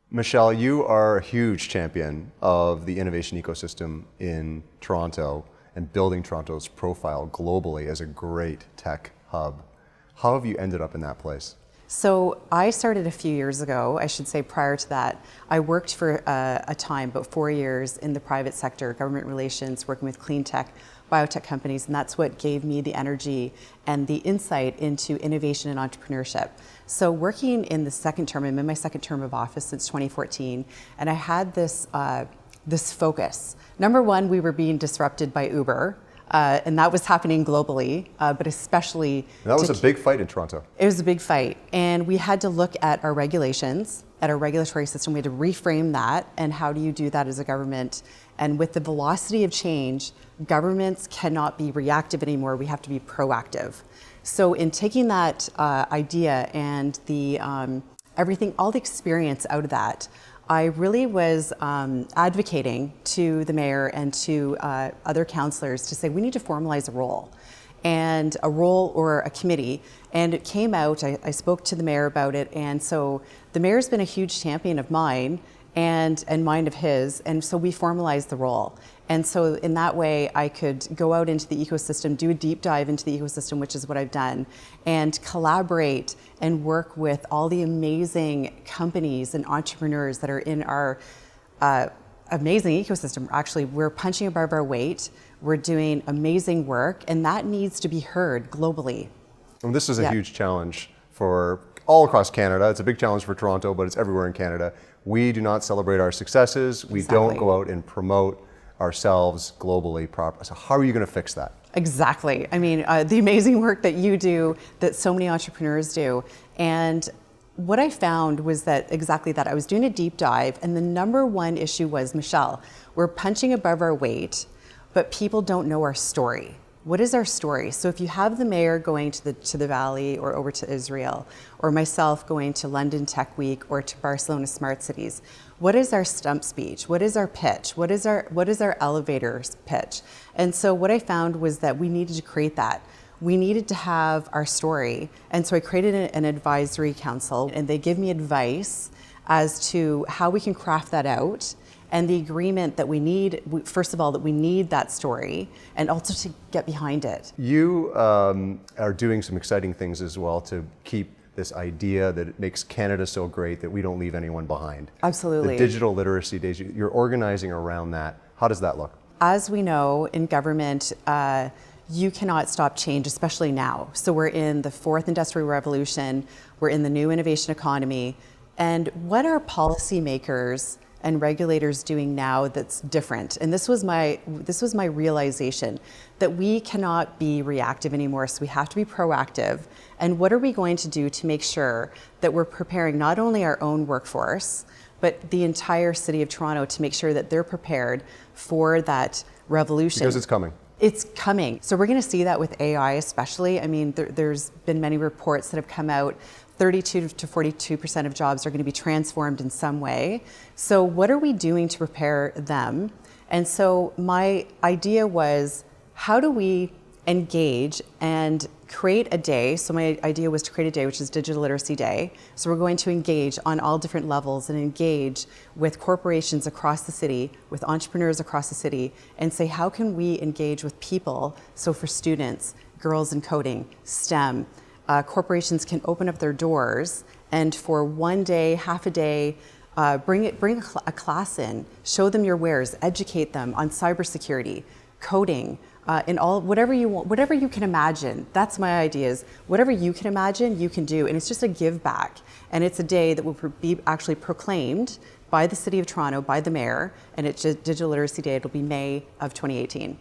Michelle, you are a huge champion of the innovation ecosystem in Toronto and building Toronto's profile globally as a great tech hub. How have you ended up in that place? So I started a few years ago. I should say prior to that, I worked for a time, about 4 years, in the private sector, government relations, working with clean tech, biotech companies, and that's what gave me the energy and the insight into innovation and entrepreneurship. So working in the second term, I'm in my second term of office since 2014, and I had this focus. Number one, we were being disrupted by Uber, and that was happening globally, but especially... And that was a big fight in Toronto. It was a big fight, and we had to look at our regulations, at our regulatory system. We had to reframe that, and how do you do that as a government? And with the velocity of change, governments cannot be reactive anymore. We have to be proactive. So in taking that idea and the everything, all the experience out of that, I really was advocating to the mayor and to other councillors to say we need to formalize a role or a committee. And it came out, I spoke to the mayor about it, and so the mayor's been a huge champion of mine and mine of his, and so we formalized the role. And so in that way, I could go out into the ecosystem, do a deep dive into the ecosystem, which is what I've done, and collaborate and work with all the amazing companies and entrepreneurs that are in our amazing ecosystem. Actually, we're punching above our weight. We're doing amazing work, and that needs to be heard globally. And this is a huge challenge for all across Canada. It's a big challenge for Toronto, but it's everywhere in Canada. We do not celebrate our successes. We don't go out and promote ourselves globally properly. So how are you going to fix that? Exactly. I mean, the amazing work that you do, that so many entrepreneurs do. And what I found was that exactly that. I was doing a deep dive, and the number one issue was, Michelle, we're punching above our weight, but people don't know our story. What is our story? So if you have the mayor going to the Valley or over to Israel, or myself going to London Tech Week or to Barcelona Smart Cities, what is our stump speech? What is our pitch? What is our elevator pitch? And so what I found was that we needed to create that. We needed to have our story. And so I created an advisory council, and they give me advice as to how we can craft that out, and the agreement that we need, first of all, that we need that story, and also to get behind it. You are doing some exciting things as well to keep this idea that it makes Canada so great that we don't leave anyone behind. Absolutely. The digital literacy days, you're organizing around that. How does that look? As we know, in government, you cannot stop change, especially now. So we're in the fourth industrial revolution, we're in the new innovation economy, and what are policymakers and regulators doing now that's different? And this was my realization, that we cannot be reactive anymore, so we have to be proactive. And what are we going to do to make sure that we're preparing not only our own workforce, but the entire city of Toronto, to make sure that they're prepared for that revolution? Because it's coming. It's coming. So we're going to see that with AI especially. I mean, there's been many reports that have come out. 32 to 42% of jobs are going to be transformed in some way. So what are we doing to prepare them? And so my idea was, how do we engage and create a day? So my idea was to create a day, which is Digital Literacy Day. So we're going to engage on all different levels and engage with corporations across the city, with entrepreneurs across the city, and say, how can we engage with people? So for students, girls in coding, STEM, corporations can open up their doors, and for one day, half a day, bring a class in, show them your wares, educate them on cybersecurity, coding, in all, whatever you want, whatever you can imagine. That's my idea, is whatever you can imagine, you can do. And it's just a give back. And it's a day that will be actually proclaimed by the City of Toronto, by the mayor, and it's Digital Literacy Day. It'll be May of 2018.